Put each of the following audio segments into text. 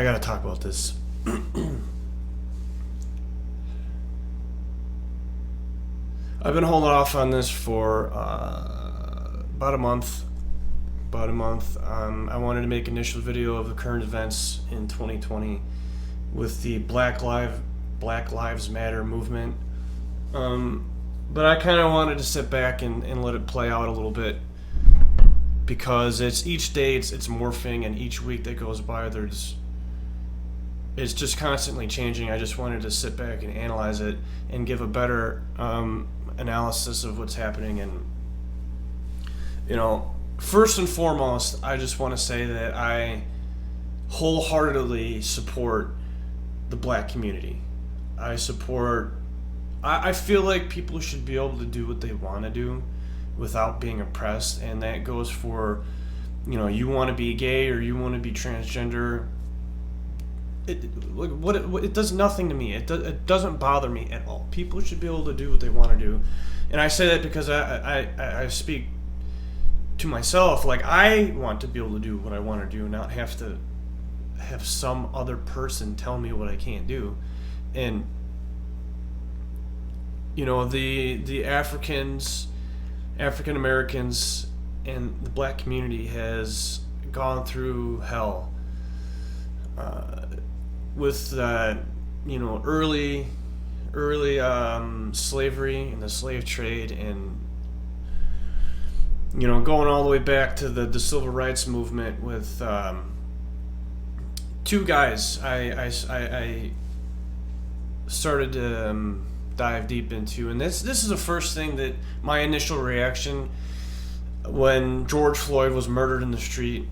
I gotta talk about this. I've been holding off on this for about a month. I wanted to make an initial video of the current events in 2020 with the Black Lives Matter movement. But I kind of wanted to sit back and let it play out a little bit, because it's each day it's morphing, and each week that goes by it's just constantly changing. I just wanted to sit back and analyze it and give a better analysis of what's happening. And first and foremost, I just want to say that I wholeheartedly support the black community. I feel like people should be able to do what they want to do without being oppressed, and that goes for, you want to be gay or you want to be transgender. It does nothing to me. It doesn't bother me at all. People should be able to do what they want to do, and I say that because I speak to myself. Like, I want to be able to do what I want to do, not have to have some other person tell me what I can't do. And the African Americans and the black community has gone through hell with early slavery and the slave trade, and going all the way back to the civil rights movement with two guys I started to dive deep into. And this is the first thing that my initial reaction when George Floyd was murdered in the street.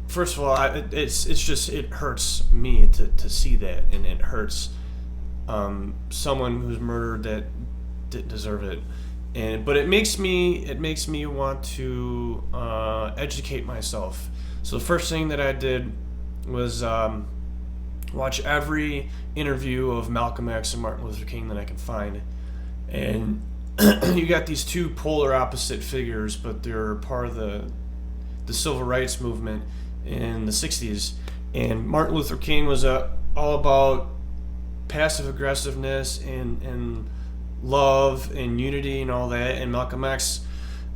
First of all, it hurts me to see that, and it hurts someone who's murdered that didn't deserve it. But it makes me want to educate myself. So the first thing that I did was watch every interview of Malcolm X and Martin Luther King that I could find. And you got these two polar opposite figures, but they're part of the civil rights movement in the 60s. And Martin Luther King was all about passive aggressiveness and love and unity and all that. And Malcolm X,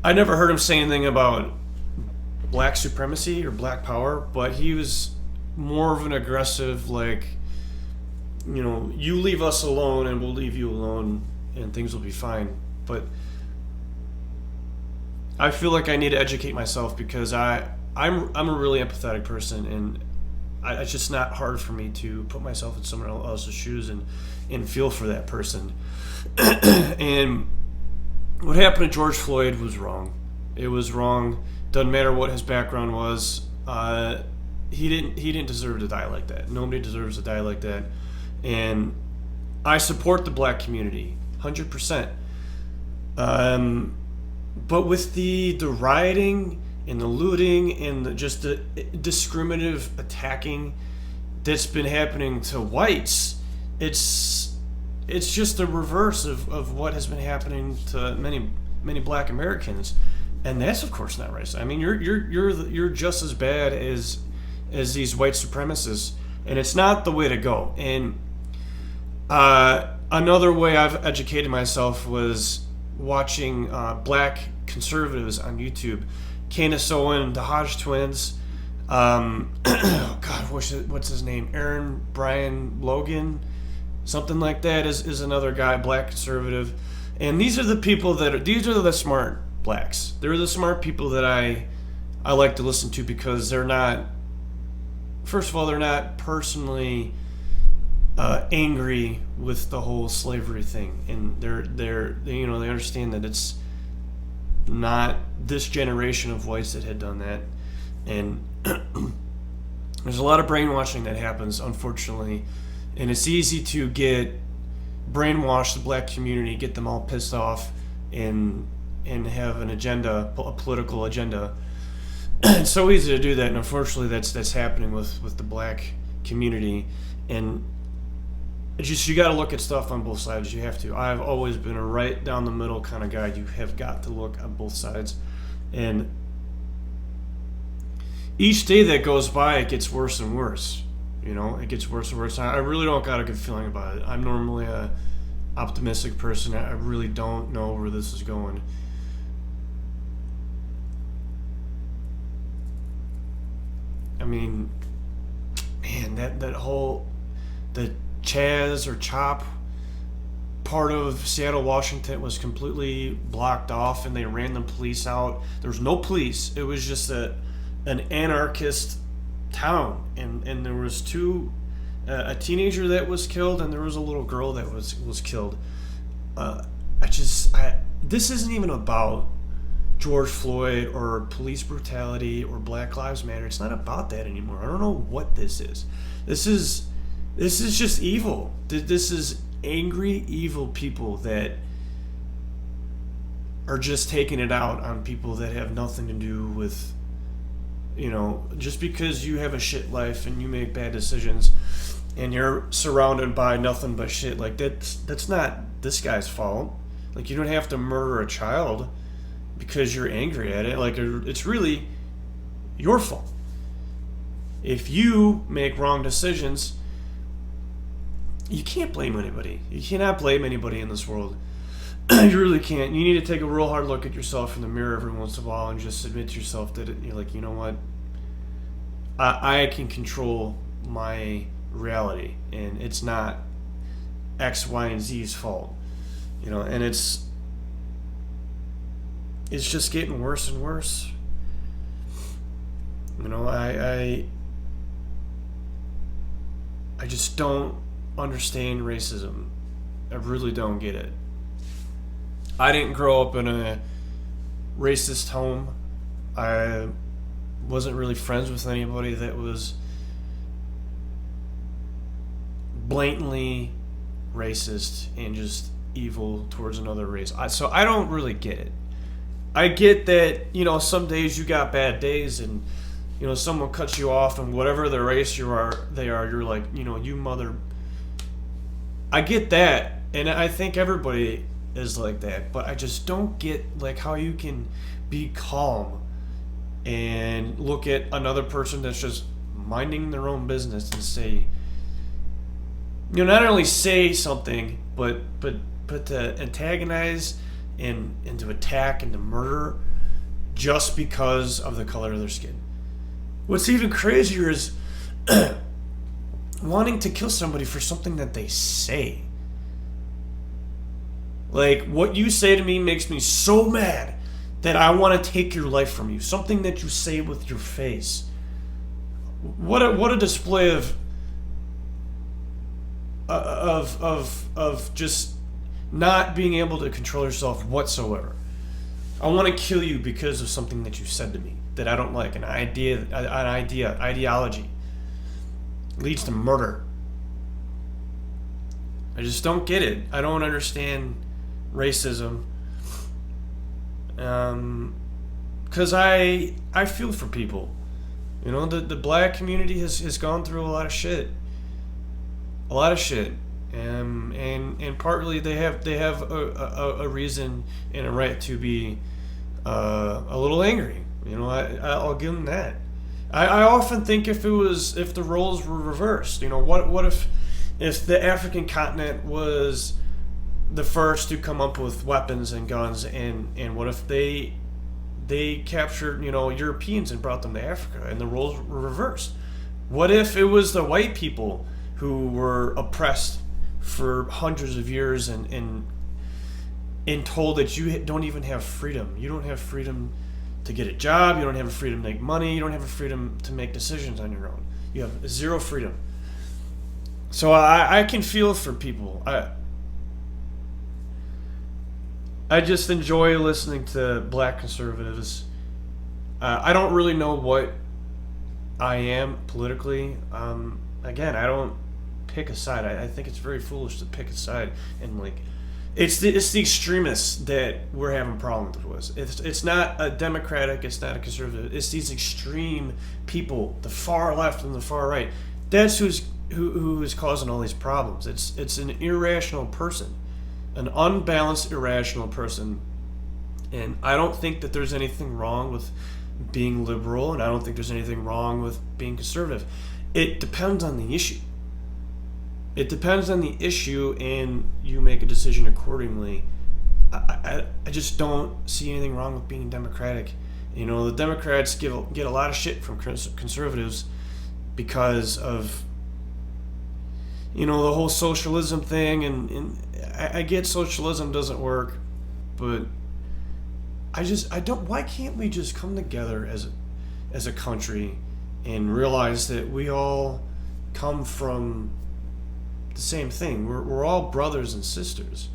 I never heard him say anything about black supremacy or black power, but he was more of an aggressive, you leave us alone and we'll leave you alone and things will be fine. But I feel like I need to educate myself, because I'm a really empathetic person, and it's just not hard for me to put myself in someone else's shoes and feel for that person. And what happened to George Floyd was wrong. It was wrong. Doesn't matter what his background was. He didn't deserve to die like that. Nobody deserves to die like that. And I support the black community 100%. But with the rioting and the looting and the discriminative attacking that's been happening to whites, it's just the reverse of what has been happening to many black Americans, and that's of course not right. I mean, you're just as bad as these white supremacists, and it's not the way to go. And another way I've educated myself was watching black conservatives on YouTube. Candace Owen, the Hodge twins, what's his name? Aaron Brian Logan, something like that is another guy, black conservative. And these are the people these are the smart blacks. They're the smart people that I like to listen to, because they're not, first of all, they're not personally angry with the whole slavery thing, and they understand that it's not this generation of whites that had done that. And there's a lot of brainwashing that happens, unfortunately, and it's easy to brainwash the black community, get them all pissed off, and have an agenda, a political agenda. It's so easy to do that, and unfortunately that's happening with the black community. And you got to look at stuff on both sides. You have to. I've always been a right down the middle kind of guy. You have got to look on both sides. And each day that goes by, it gets worse and worse. You know, it gets worse and worse. I really don't got a good feeling about it. I'm normally a optimistic person. I really don't know where this is going. I mean, man, that whole the Chaz or Chop part of Seattle, Washington was completely blocked off, and they ran the police out. There was no police. It was just an anarchist town, and there was a teenager that was killed, and there was a little girl that was killed. This isn't even about George Floyd or police brutality or Black Lives Matter. It's not about that anymore. I don't know what this is. This is just evil. This is angry, evil people that are just taking it out on people that have nothing to do with, you know, just because you have a shit life and you make bad decisions and you're surrounded by nothing but shit, like that's not this guy's fault. Like, you don't have to murder a child because you're angry at it. Like, it's really your fault. If you make wrong decisions, you can't blame anybody. You cannot blame anybody in this world. You really can't. You need to take a real hard look at yourself in the mirror every once in a while and just admit to yourself that you're like, you know what? I can control my reality, and it's not X, Y, and Z's fault. You know, and it's just getting worse and worse. You know, I just don't understand racism. I really don't get it. I didn't grow up in a racist home. I wasn't really friends with anybody that was blatantly racist and just evil towards another race. So I don't really get it. I get that, you know, some days you got bad days, and, you know, someone cuts you off, and whatever the race they are, you're like, you know, you mother. I get that, and I think everybody is like that, but I just don't get, like, how you can be calm and look at another person that's just minding their own business and say, you know, not only say something, but to antagonize and to attack and to murder just because of the color of their skin. What's even crazier is wanting to kill somebody for something that they say. Like, what you say to me makes me so mad that I want to take your life from you. Something that you say with your face. What a display of just not being able to control yourself whatsoever. I want to kill you because of something that you said to me that I don't like. An ideology leads to murder. I just don't get it. I don't understand racism. Because I feel for people. You know, the black community has gone through a lot of shit. And partly they have a reason and a right to be a little angry. You know, I'll give them that. I often think if the roles were reversed, you know, what if the African continent was the first to come up with weapons and guns, and what if they captured, you know, Europeans and brought them to Africa, and the roles were reversed? What if it was the white people who were oppressed for hundreds of years and told that you don't even have freedom? You don't have freedom to get a job. You don't have a freedom to make money. You don't have a freedom to make decisions on your own. You have zero freedom. So I can feel for people. I just enjoy listening to black conservatives. I don't really know what I am politically. Again, I don't pick a side. I think it's very foolish to pick a side, and like, it's the extremists that we're having problems with. It's not a Democratic, it's not a conservative. It's these extreme people, the far left and the far right. That's who is causing all these problems. It's an irrational person, an unbalanced, irrational person, and I don't think that there's anything wrong with being liberal, and I don't think there's anything wrong with being conservative. It depends on the issue. It depends on the issue, and you make a decision accordingly. I just don't see anything wrong with being Democratic. The Democrats get a lot of shit from conservatives because of the whole socialism thing, and I get socialism doesn't work, but I don't. Why can't we just come together as a country and realize that we all come from the same thing? We're all brothers and sisters,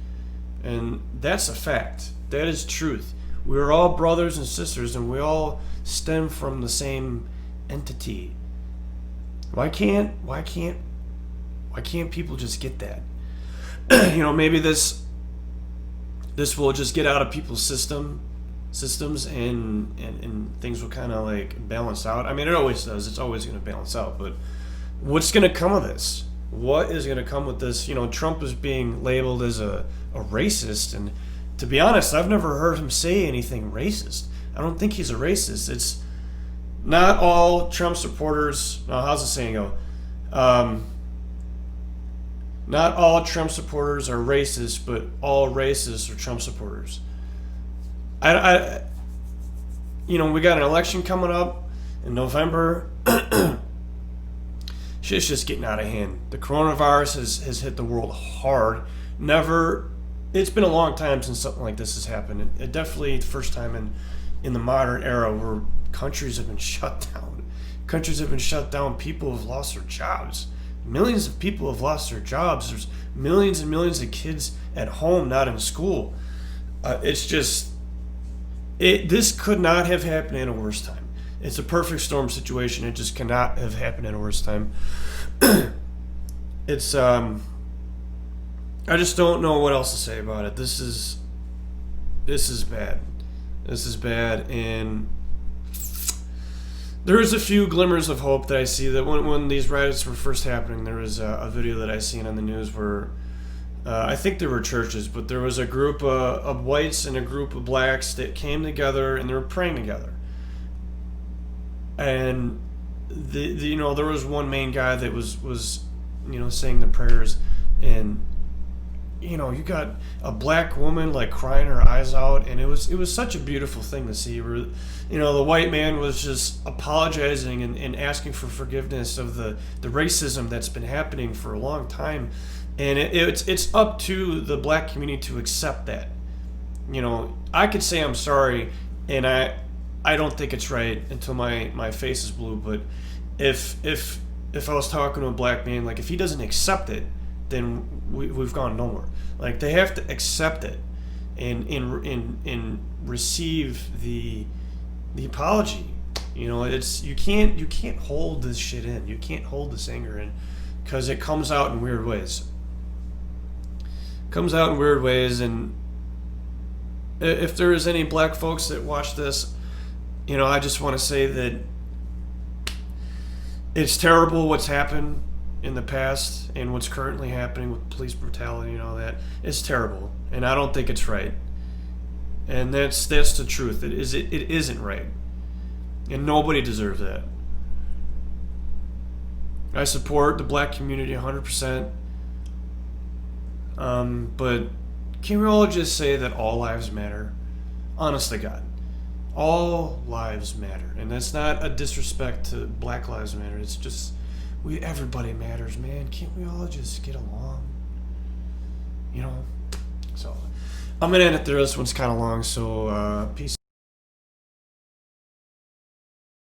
and that's a fact. That is truth. We're all brothers and sisters, and we all stem from the same entity. Why can't people just get that? Maybe this will just get out of people's systems, and things will kind of like balance out. I mean, it always does. It's always going to balance out. But what's going to come of this? What is going to come with this? Trump is being labeled as a racist, and to be honest, I've never heard him say anything racist. I don't think he's a racist. It's not all Trump supporters. How's the saying go? Not all Trump supporters are racist, but all racists are Trump supporters. We got an election coming up in November. Shit's just getting out of hand. The coronavirus has hit the world hard. It's been a long time since something like this has happened. It definitely the first time in the modern era where countries have been shut down. Countries have been shut down. People have lost their jobs. Millions of people have lost their jobs. There's millions and millions of kids at home, not in school. This could not have happened in a worse time. It's a perfect storm situation. It just cannot have happened in a worse time. I just don't know what else to say about it. This is bad. This is bad, and there is a few glimmers of hope that I see. That when these riots were first happening, there was a video that I seen on the news where I think there were churches, but there was a group of whites and a group of blacks that came together and they were praying together. And there was one main guy that was saying the prayers, and you got a black woman like crying her eyes out, and it was such a beautiful thing to see. Where the white man was just apologizing and asking for forgiveness of the racism that's been happening for a long time, and it's up to the black community to accept that. I could say I'm sorry, and I don't think it's right until my face is blue. But if I was talking to a black man, like if he doesn't accept it, then we've gone nowhere. Like they have to accept it and receive the apology. You can't hold this shit in. You can't hold this anger in, because it comes out in weird ways. And if there is any black folks that watch this, I just want to say that it's terrible what's happened in the past and what's currently happening with police brutality and all that. It's terrible, and I don't think it's right. And that's the truth. It isn't right, and nobody deserves that. I support the black community 100%. But can we all just say that all lives matter? Honest to God. All lives matter. And that's not a disrespect to Black Lives Matter. It's just, everybody matters, man. Can't we all just get along? So, I'm going to end it there. This one's kind of long, so peace.